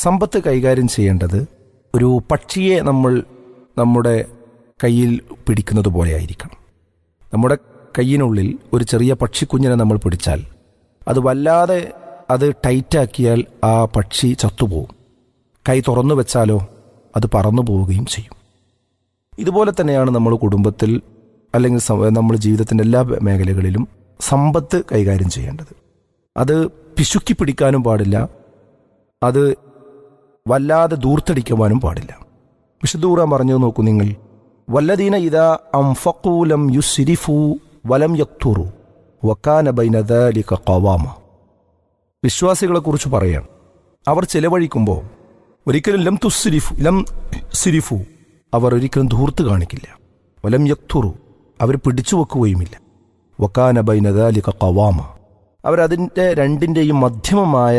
സമ്പത്ത് കൈകാര്യം ചെയ്യേണ്ടത് ഒരു പക്ഷിയെ നമ്മൾ നമ്മുടെ കയ്യിൽ പിടിക്കുന്നത് പോലെ ആയിരിക്കണം. നമ്മുടെ കയ്യിനുള്ളിൽ ഒരു ചെറിയ പക്ഷിക്കുഞ്ഞിനെ നമ്മൾ പിടിച്ചാൽ അത് വല്ലാതെ അത് ടൈറ്റാക്കിയാൽ ആ പക്ഷി ചത്തുപോകും. കൈ തുറന്നു വെച്ചാലോ അത് പറന്നു പോവുകയും ചെയ്യും. ഇതുപോലെ തന്നെയാണ് നമ്മൾ കുടുംബത്തിൽ അല്ലെങ്കിൽ നമ്മൾ ജീവിതത്തിൻ്റെ എല്ലാ മേഖലകളിലും സമ്പത്ത് കൈകാര്യം ചെയ്യേണ്ടത്. അത് പിശുക്കി പിടിക്കാനും പാടില്ല, അത് വല്ലാതെ ദൂർത്തടിക്കുവാനും പാടില്ല. വിശുദ്ധ ഖുർആൻ പറഞ്ഞു നോക്കൂ നിങ്ങൾ, വല്ലദീന ഇദാ അൻഫഖൂ ലം യുസ്രിഫൂ വലം യഖ്തുറൂ വകാന ബൈന ദാലിക ഖവാമ. വിശ്വാസികളെക്കുറിച്ച് പറയാം, അവർ ചിലവഴിക്കുമ്പോൾ ഒരിക്കലും ലം സിരിഫു അവർ ഒരിക്കലും ധൂർത്ത് കാണിക്കില്ല, വലം യഖ്തുറൂ അവർ പിടിച്ചു വെക്കുകയുമില്ല, വകാന ബൈന ദാലിക ഖവാമ അവരതിൻ്റെ രണ്ടിൻ്റെയും മധ്യമമായ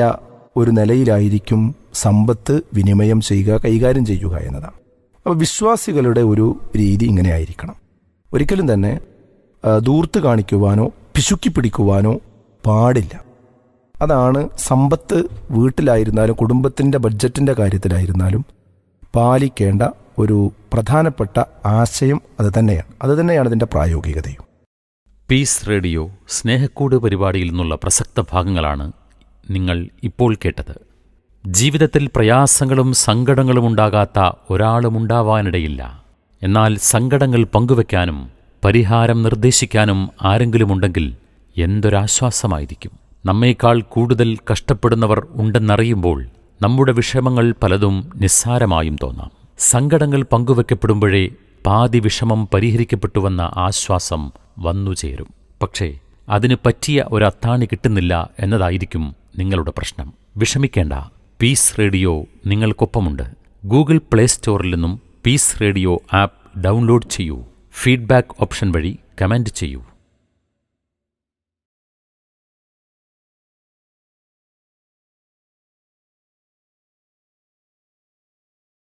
ഒരു നിലയിലായിരിക്കും സമ്പത്ത് വിനിമയം ചെയ്യുക, കൈകാര്യം ചെയ്യുക എന്നതാണ്. അപ്പോൾ വിശ്വാസികളുടെ ഒരു രീതി ഇങ്ങനെ ആയിരിക്കണം. ഒരിക്കലും തന്നെ ദൂർത്ത് കാണിക്കുവാനോ പിശുക്കി പിടിക്കുവാനോ പാടില്ല. അതാണ് സമ്പത്ത് വീട്ടിലായിരുന്നാലും കുടുംബത്തിൻ്റെ ബഡ്ജറ്റിൻ്റെ കാര്യത്തിലായിരുന്നാലും പാലിക്കേണ്ട ഒരു പ്രധാനപ്പെട്ട ആശയം. അത് തന്നെയാണ് ഇതിൻ്റെ പ്രായോഗികതയും. പീസ് റേഡിയോ സ്നേഹക്കൂട് പരിപാടിയിൽ നിന്നുള്ള പ്രസക്ത ഭാഗങ്ങളാണ് നിങ്ങൾ ഇപ്പോൾ കേട്ടത്. ജീവിതത്തിൽ പ്രയാസങ്ങളും സങ്കടങ്ങളും ഉണ്ടാകാത്ത ഒരാളുമുണ്ടാവാനിടയില്ല. എന്നാൽ സങ്കടങ്ങൾ പങ്കുവെക്കാനും പരിഹാരം നിർദ്ദേശിക്കാനും ആരെങ്കിലുമുണ്ടെങ്കിൽ എന്തൊരാശ്വാസമായിരിക്കും. നമ്മേക്കാൾ കൂടുതൽ കഷ്ടപ്പെടുന്നവർ ഉണ്ടെന്നറിയുമ്പോൾ നമ്മുടെ വിഷമങ്ങൾ പലതും നിസ്സാരമായും തോന്നാം. സങ്കടങ്ങൾ പങ്കുവെക്കപ്പെടുമ്പോഴേ പാതി വിഷമം പരിഹരിക്കപ്പെട്ടുവെന്ന ആശ്വാസം വന്നുചേരും. പക്ഷേ അതിന് പറ്റിയ ഒരത്താണി കിട്ടുന്നില്ല എന്നതായിരിക്കും നിങ്ങളുടെ പ്രശ്നം. വിഷമിക്കേണ്ട, പീസ് റേഡിയോ നിങ്ങൾക്കൊപ്പമുണ്ട്. ഗൂഗിൾ പ്ലേ സ്റ്റോറിൽ നിന്നും പീസ് റേഡിയോ ആപ്പ് ഡൗൺലോഡ് ചെയ്യൂ. ഫീഡ്ബാക്ക് ഓപ്ഷൻ വഴി കമന്റ് ചെയ്യൂ.